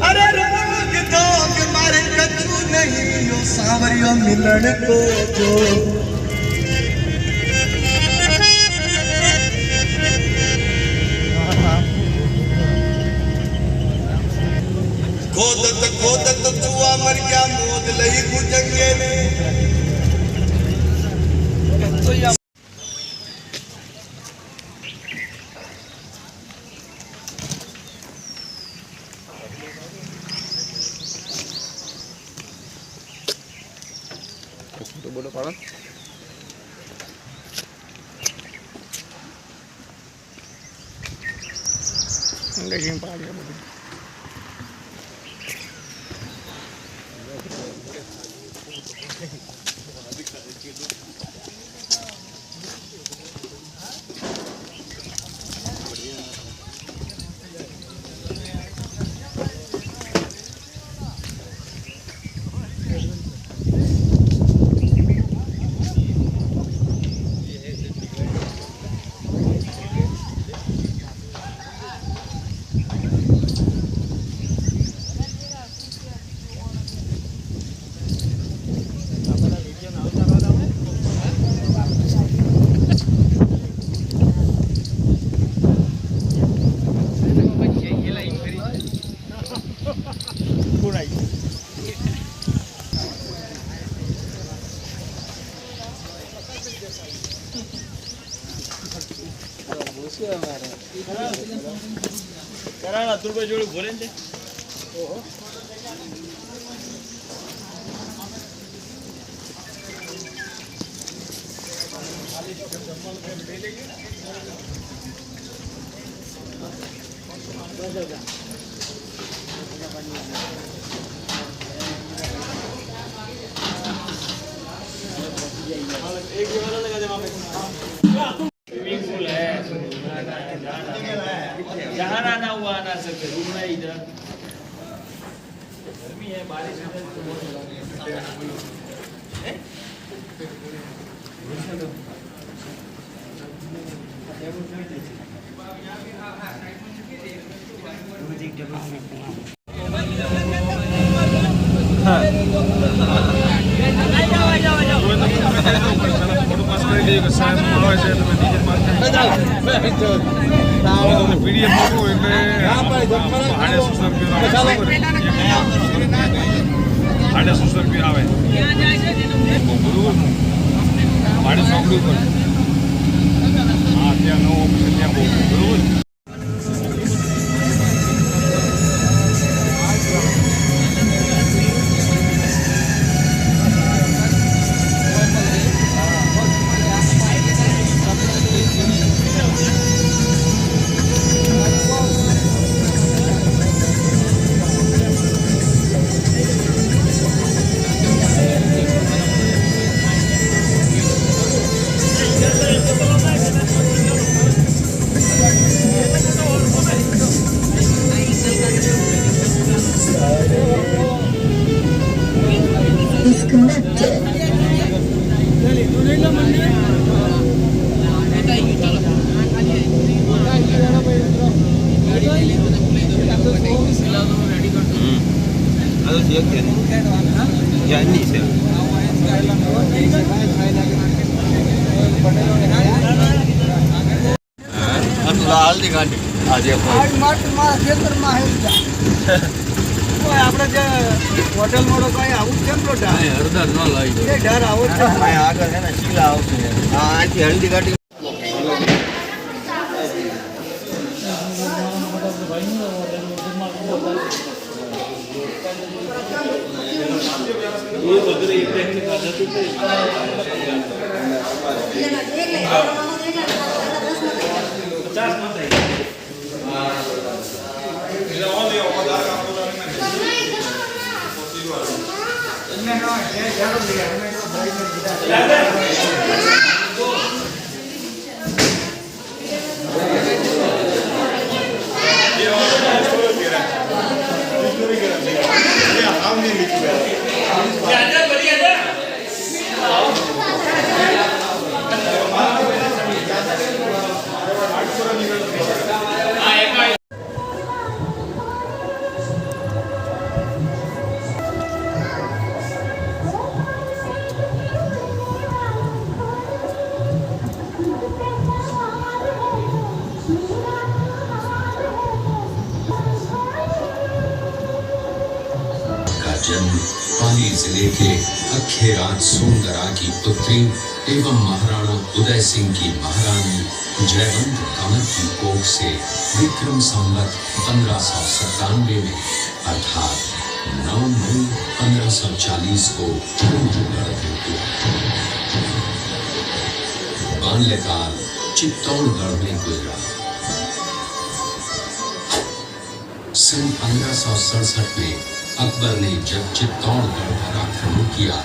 अरे रोक दो कि मारे कछु नहीं यो सांवरियो मिलन को जो खोदत कुआ मर गया मोद लई गुजंगे ने तो बोलो पालन अंग्रेजी पा दिया मुझे कराना तुरबे जोड़ी बोले थे ओहो एक वाला लगा दे वहां पे स्विमिंग पूल है जहाँ आना हुआ आना सकते रूम है इधर गर्मी है बारिश है हल्दी गाड़ी आज मारा खेतर में આપણે જે હોટેલ મોડો કઈ આવું કેમ નો ડર હરદર ન લાવી એ ડર આવો છે આગળ છે ને શીલા આવશે હા આથી હલ્દી ગાડી ये वगैरह एक टेक्निक आ जाती है 50 मत है ये ओनली ओपदार का इनमें ना ये जानो दिया हमें तो भाई ने दिया ये और स्टोरी करा ये हम नहीं लिखा ज्यादा बढ़िया था जिले के अखेराज सोनदरा की पुत्री एवं महाराणा उदय सिंह की महारानी जयवंत कंवर की कोख से विक्रम संवत 1597 में अर्थात 9 मई 1540 को चित्तौड़गढ़ हुआ। बाल्यकाल चित्तौड़गढ़ में गुजरा। सन 1567 में अकबर ने जब चित्तौड़गढ़ पर आक्रमण किया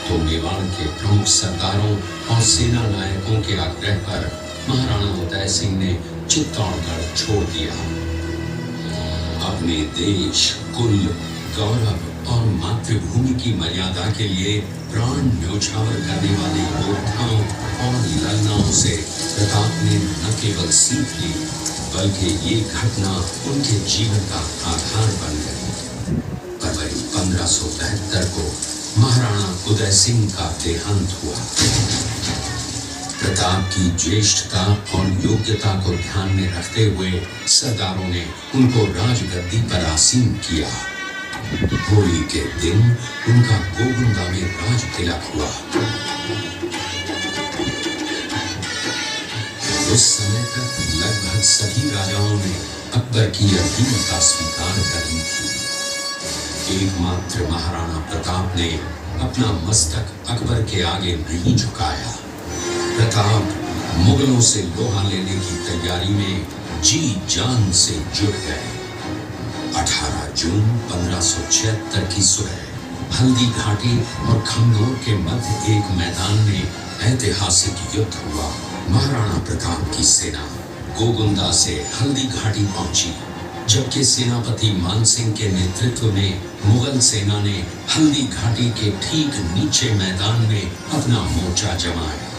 तो मेवाड़ के प्रमुख सरदारों और सेना नायकों के आग्रह पर महाराणा उदय सिंह ने चित्तौड़गढ़ छोड़ दिया। अपने देश, कुल, गौरव और मातृभूमि की मर्यादा के लिए प्राण न्योछावर करने वाले योद्धाओं और लड़नाओं से प्रताप ने न केवल सीख ली बल्कि ये घटना उनके जीवन का आधार बन गई। फरवरी 1572 को महाराणा उदय सिंह का देहांत हुआ। प्रताप की ज्येष्ठता और योग्यता को ध्यान में रखते हुए सरदारों ने उनको राजगद्दी पर आसीन किया। होली के दिन उनका गोगुंदा में राज तिलक हुआ। उस समय तक लगभग सभी राजाओं ने अकबर की अधीनता स्वीकार कर ली थी। एकमात्र महाराणा प्रताप ने अपना मस्तक अकबर के आगे नहीं झुकाया। प्रताप मुगलों से लोहा लेने की तैयारी में जी जान से जुट गए। 18 जून 1576 की सुबह हल्दी घाटी और खमनोर के मध्य एक मैदान में ऐतिहासिक युद्ध हुआ। महाराणा प्रताप की सेना गोगुंदा से हल्दी घाटी पहुंची, जबकि सेनापति मानसिंह के नेतृत्व में मुगल सेना ने हल्दी घाटी के ठीक नीचे मैदान में अपना मोर्चा जमाया।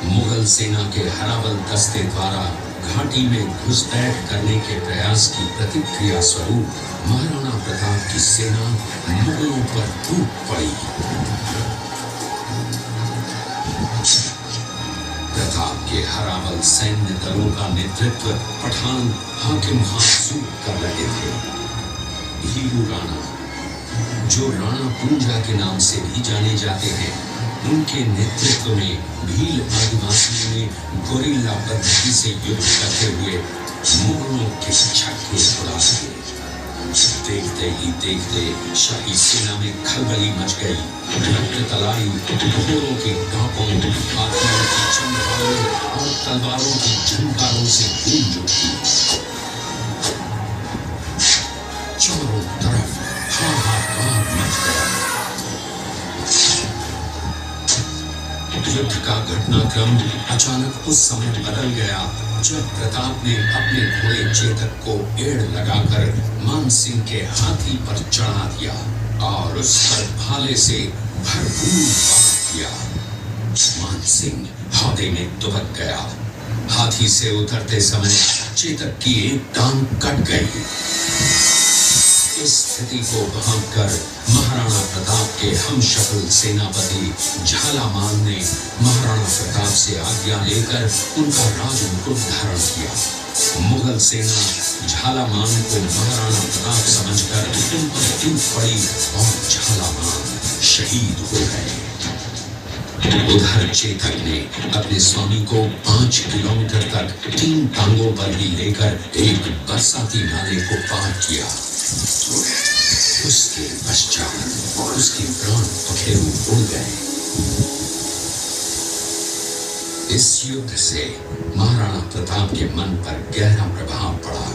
मुगल सेना के हरावल दस्ते द्वारा घाटी में घुसपैठ करने के प्रयास की प्रतिक्रिया स्वरूप महाराणा प्रताप की सेना मुगलों पर टूट पड़ी। प्रताप के हरावल सैन्य दलों का नेतृत्व पठान हाकिम खान कर रहे थे। हीरू राणा, जो राणा पूंजा के नाम से भी जाने जाते हैं, उनके नेतृत्व में भील आदिवासियों ने गोरिल्ला पद्धति से युद्ध करते हुए मुगलों के छक्के छुड़ा दिए। देखते ही देखते शाही सेना में खलबली मच गई। रक्त तलाई घोड़ों की टापों, हाथियों की चमकारों और तलवारों की झंकारों से गूंज उठी। चारों तरफ हाहाकार मच गया। युद्ध का घटनाक्रम अचानक उस समय बदल गया जब प्रताप ने अपने घोड़े चेतक को एड़ लगाकर मानसिंह के हाथी पर चढ़ा दिया और उस पर भाले से भरपूर वार किया। मानसिंह हौदे में दुबक गया। हाथी से उतरते समय चेतक की एक टांग कट गई। इस स्थिति को भांपकर महाराणा प्रताप के हमशक्ल सेनापति झालामान ने महाराणा प्रताप से आज्ञा लेकर उनका राजमुकुट धारण किया। मुगल सेना झालामान को महाराणा प्रताप समझकर उन पर टूट पड़ी और झालामान शहीद हो गए। उधर चेतक ने अपने स्वामी को 5 किलोमीटर तक 3 टांगों पर ही लेकर एक बरसाती नाले को पार किया। उसके पश्चात उसके प्राण पखेरु उड़ गए। इस युद्ध से महाराणा प्रताप के मन पर गहरा प्रभाव पड़ा,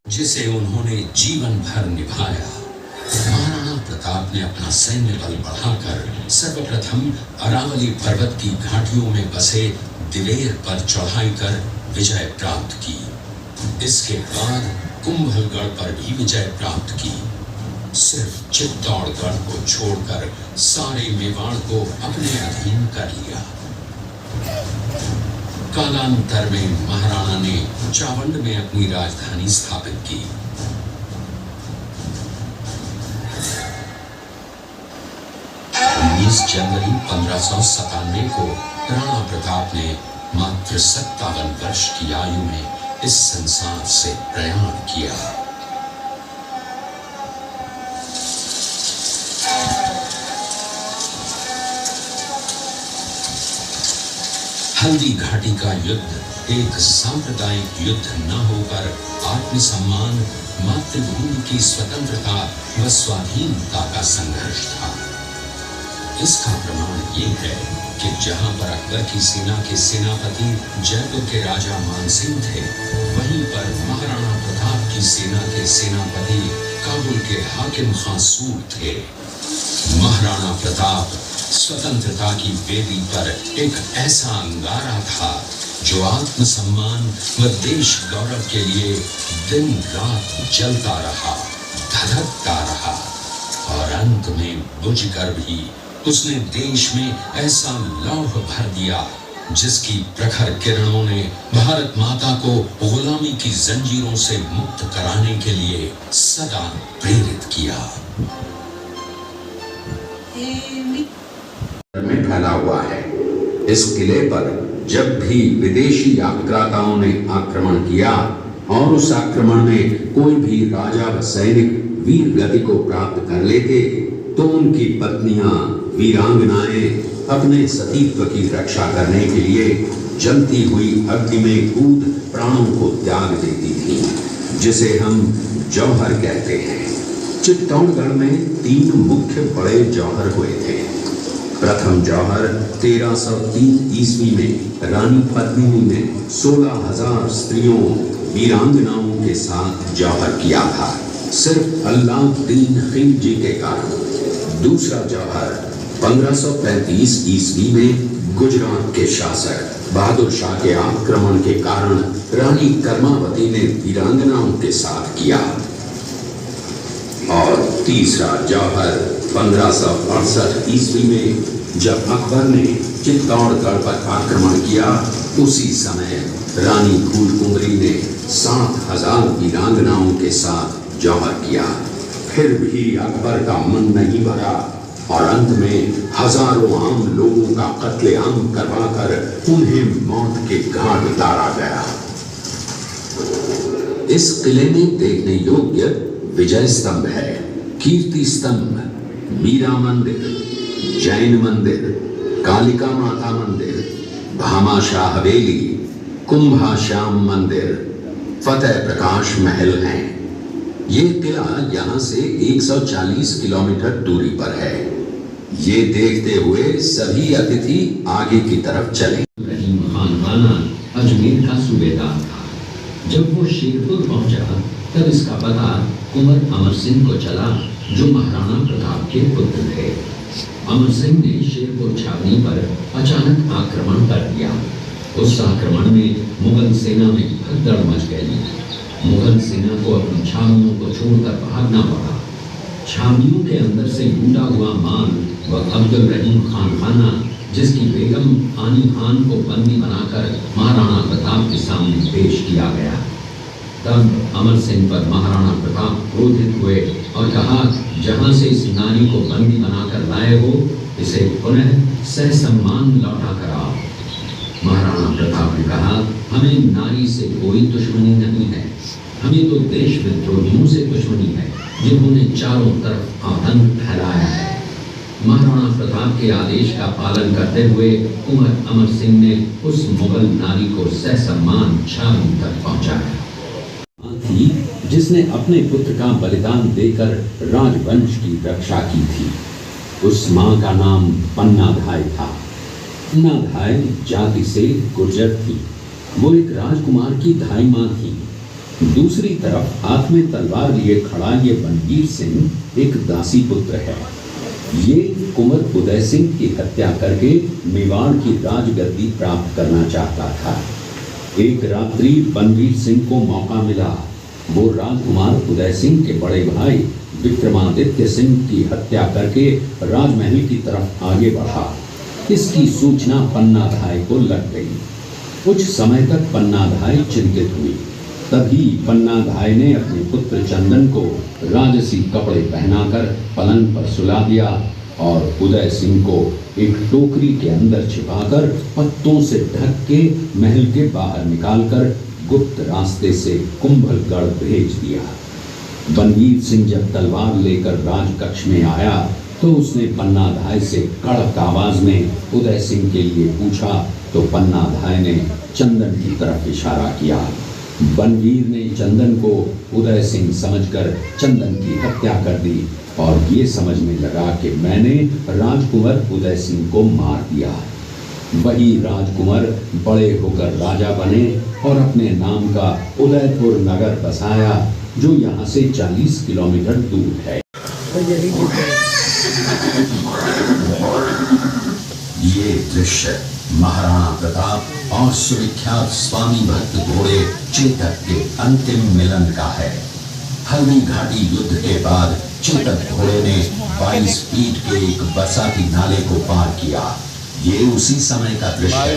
जिसे उन्होंने जीवन भर निभाया। महाराणा प्रताप ने अपना सैन्य बल बढ़ाकर सर्वप्रथम अरावली पर्वत की घाटियों में बसे दिलेर पर चढ़ाई कर विजय प्राप्त की। इसके बाद कुंभलगढ़ पर भी विजय प्राप्त की। सिर्फ चित्तौड़गढ़ को छोड़कर सारे मेवाड़ को अपने अधीन कर लिया। कालांतर में महाराणा ने चावंड में अपनी राजधानी स्थापित की। 19 जनवरी 1597 को राणा प्रताप ने मात्र 57 वर्ष की आयु में इस संसार से प्रयाण किया। हल्दी घाटी का युद्ध एक सांप्रदायिक युद्ध न होकर आत्मसम्मान, मातृभूमि की स्वतंत्रता व स्वाधीनता का संघर्ष था। इसका प्रमाण ये है कि जहां पर अकबर की सेना के सेनापति जयपुर के राजा मानसिंह थे, वहीं पर महाराणा प्रताप की सेना के सेनापति काबुल के हाकिम खां सूर थे। महाराणा प्रताप स्वतंत्रता की वेदी पर एक ऐसा अंगारा था जो आत्मसम्मान व देश गौरव के लिए दिन रात जलता रहा, धधकता रहा और अंत में बुझकर भी उसने देश में ऐसा लौह भर दिया जिसकी प्रखर किरणों ने भारत माता को गुलामी की जंजीरों से मुक्त कराने के लिए सदा प्रेरित किया। में फैला हुआ है। इस किले पर जब भी विदेशी आक्रांताओं ने आक्रमण किया और उस आक्रमण में कोई भी राजा व सैनिक वीर गति को प्राप्त कर लेते, तो उनकी पत्नियां वीरांगनाएं अपने सतीत्व की रक्षा करने के लिए जलती हुई अग्नि में कूद प्राणों को त्याग देती थी, जिसे हम जौहर कहते हैं। चित्तौड़गढ़ में 3 मुख्य बड़े जौहर हुए थे। प्रथम जौहर 1303 ईस्वी में रानी पद्मिनी ने 16,000 स्त्रियों वीरांगनाओं के साथ जौहर किया था, सिर्फ अल्लाउद्दीन खिलजी के कारण। दूसरा जौहर 1535 ईस्वी में गुजरात के शासक बहादुर शाह के आक्रमण के कारण रानी कर्मावती ने वीरांगनाओं के साथ किया। और तीसरा जौहर 1568 ईस्वी में जब अकबर ने चित्तौड़गढ़ पर आक्रमण किया, उसी समय रानी फूलकुंवरी ने 7,000 वीरांगनाओं के साथ जौहर किया। फिर भी अकबर का मन नहीं भरा और अंत में हजारों आम लोगों का कत्लेआम करवाकर उन्हें मौत के घाट उतारा गया। इस किले में देखने योग्य विजय स्तंभ है, कीर्ति स्तंभ, मीरा मंदिर, जैन मंदिर, कालिका माता मंदिर, भामाशाह हवेली, कुंभा श्याम मंदिर, फतेह प्रकाश महल हैं। ये किला यहाँ से 140 किलोमीटर दूरी पर है। ये देखते हुए सभी अतिथि आगे की तरफ चले। रहीम खान राणा अजमेर का सूबेदार था। जब वो शेरपुर पहुंचा तब इसका पता कुंवर अमर सिंह को चला, जो महाराणा प्रताप के पुत्र थे। अमर सिंह ने शेरपुर छावनी पर अचानक आक्रमण कर दिया। उस आक्रमण में मुगल सेना में भगदड़ मच गई। मुगल सेना को अपनी छावनियों को छोड़कर भागना पड़ा। छावनियों के अंदर से लूटा हुआ माल व अब्दुल रहीम खान खाना, जिसकी बेगम आनी खान को बंदी बनाकर महाराणा प्रताप के सामने पेश किया गया। तब अमर सिंह पर महाराणा प्रताप क्रोधित हुए और कहा, जहां से इस नारी को बंदी बनाकर लाए हो, इसे पुनः सहसम्मान लौटा कर आओ। महाराणा प्रताप ने कहा, हमें नारी से कोई दुश्मनी नहीं है, हमें तो देश विद्रोहियों से दुश्मनी है, जिन्होंने चारों तरफ आतंक फैलाया है। महाराणा प्रताप के आदेश का पालन करते हुए कुंवर अमर सिंह ने उस मुगल नारी को सहसम्मान छावनी तक पहुंचाया। थी जिसने अपने पुत्र का बलिदान देकर राजवंश की रक्षा की थी। उस मां का नाम पन्नाधाय था। पन्नाधाय जाति से गुर्जर थी। वो एक राजकुमार की धाई मां थी। दूसरी तरफ हाथ में तलवार लिए खड़ा ये बनवीर सिंह एक दासी पुत्र है। ये कुंवर उदय सिंह की हत्या करके मेवाड़ की राजगद्दी प्राप्त करना चाहता था। एक रात्रि बनवीर सिंह को मौका मिला। वो राजकुमार उदय सिंह के बड़े भाई विक्रमादित्य सिंह की हत्या करके राजमहल की तरफ आगे बढ़ा। इसकी सूचना पन्नाधाय को लग गई। कुछ समय तक पन्नाधाय चिंतित हुई। तभी पन्नाधाय ने अपने पुत्र चंदन को राजसी कपड़े पहनाकर पलंग पर सुला दिया और उदय सिंह को एक टोकरी के अंदर छिपाकर पत्तों से ढक के महल के बाहर निकालकर गुप्त रास्ते से कुंभलगढ़ भेज दिया। बनवीर सिंह जब तलवार लेकर राजकक्ष में आया तो उसने पन्नाधाय से कड़क आवाज में उदय सिंह के लिए पूछा तो पन्ना भाई ने चंदन की तरफ इशारा किया। बनवीर ने चंदन को उदय सिंह समझकर चंदन की हत्या कर दी और ये समझने लगा कि मैंने राजकुंवर उदय सिंह को मार दिया। वही राजकुंवर बड़े होकर राजा बने और अपने नाम का उदयपुर नगर बसाया, जो यहाँ से 40 किलोमीटर दूर है। ये दृश्य महाराणा प्रताप और सुविख्यात स्वामी भक्त घोड़े चेतक के अंतिम मिलन का है। हल्दी घाटी युद्ध के बाद चेतक घोड़े ने 22 फीट के एक बरसाती नाले को पार किया। ये उसी समय का दृश्य है।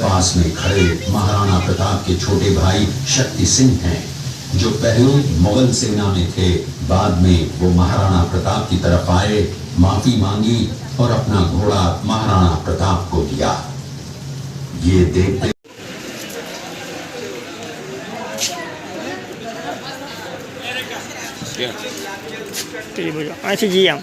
पास में खड़े महाराणा प्रताप के छोटे भाई शक्ति सिंह हैं, जो पहले मुगल सेना में थे। बाद में वो महाराणा प्रताप की तरफ आए, माफी मांगी और अपना घोड़ा महाराणा प्रताप को दिया। ये देखते ऐसी जी हम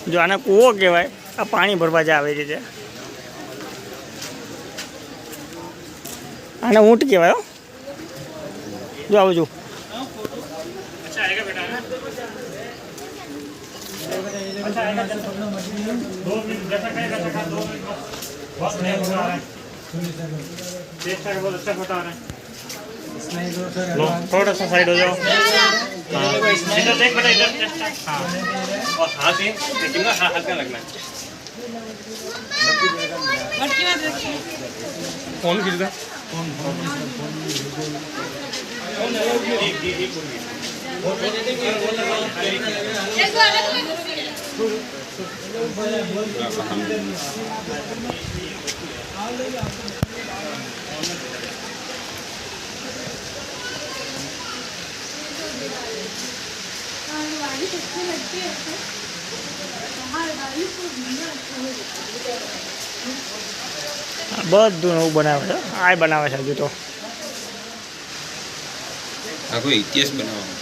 जो आने कूવો કહેવાય, આ પાણી ભરવા જ આવે છે। આને ઊંટ કહેવાય હો। જો આવું જો अच्छा आएगा बेटा ना। अच्छा आएगा 2 मिनट जैसा कहेगा 2 मिनट बहुत बढ़िया फोटो आ रहा है। देखता है बहुत अच्छा फोटो आ रहा है। लो थोड़ा सा साइड हो जाओ। इधर देख बेटा, इधर जस्ट हाँ, और हाथ ही देखिएगा, हाँ हल्का लगना है। कौन खींचता બધું નવું બનાવે છે। આ બનાવે છે હજુ તો। આખો ઇતિહાસ બનાવવાનો।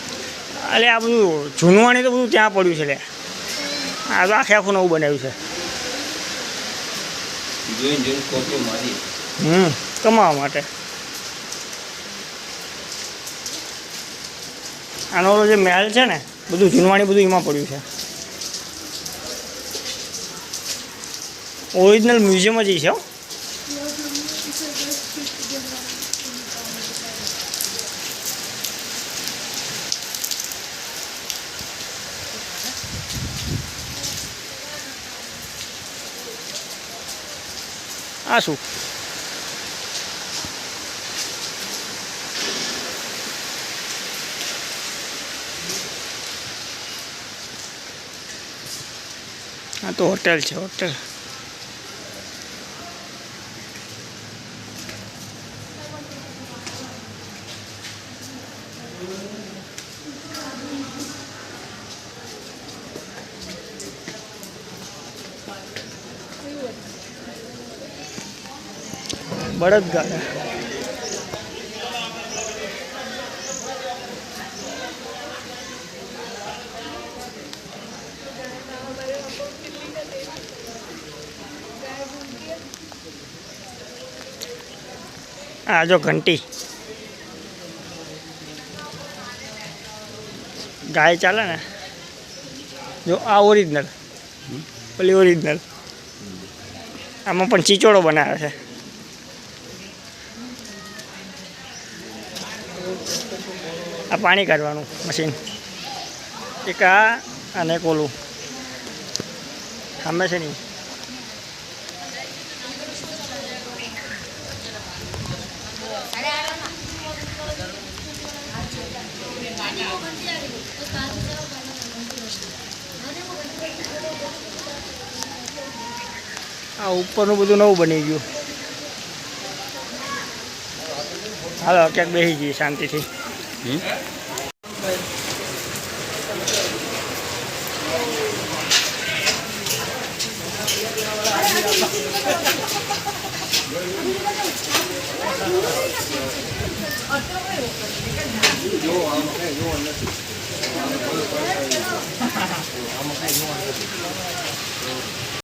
એટલે આ બધું જૂનવાણી તો બધું ત્યાં પડ્યું છે લે। આ તો આખે આખું નવું બનાવ્યું છે। જોઈને જોઈને કોપીઓ મારી। કમાવા માટે। આનો ઓલો જે મહેલ છે ને, બધું જૂનવાણી બધું એમાં પડ્યું છે। ઓરિજિનલ મ્યુઝિયમ જ છે હો। આ શું આ તો હોટેલ છે, હોટેલ। બળદગાડા। આ જો ઘંટી, ગાય ચાલે ને, જો આ ઓરિજિનલ, પેલી ઓરિજિનલ। આમાં પણ ચીચોડો બનાવે છે। આ પાણી કાઢવાનું મશીન, એક આ અને એક ઓલું સામે છે નહીં। આ ઉપરનું બધું નવું બની ગયું। હાલો ક્યાંક બેસી જઈએ શાંતિથી। જો આમાં કઈ જોવાનું નથી. આમાં કઈ જોવાનું નથી.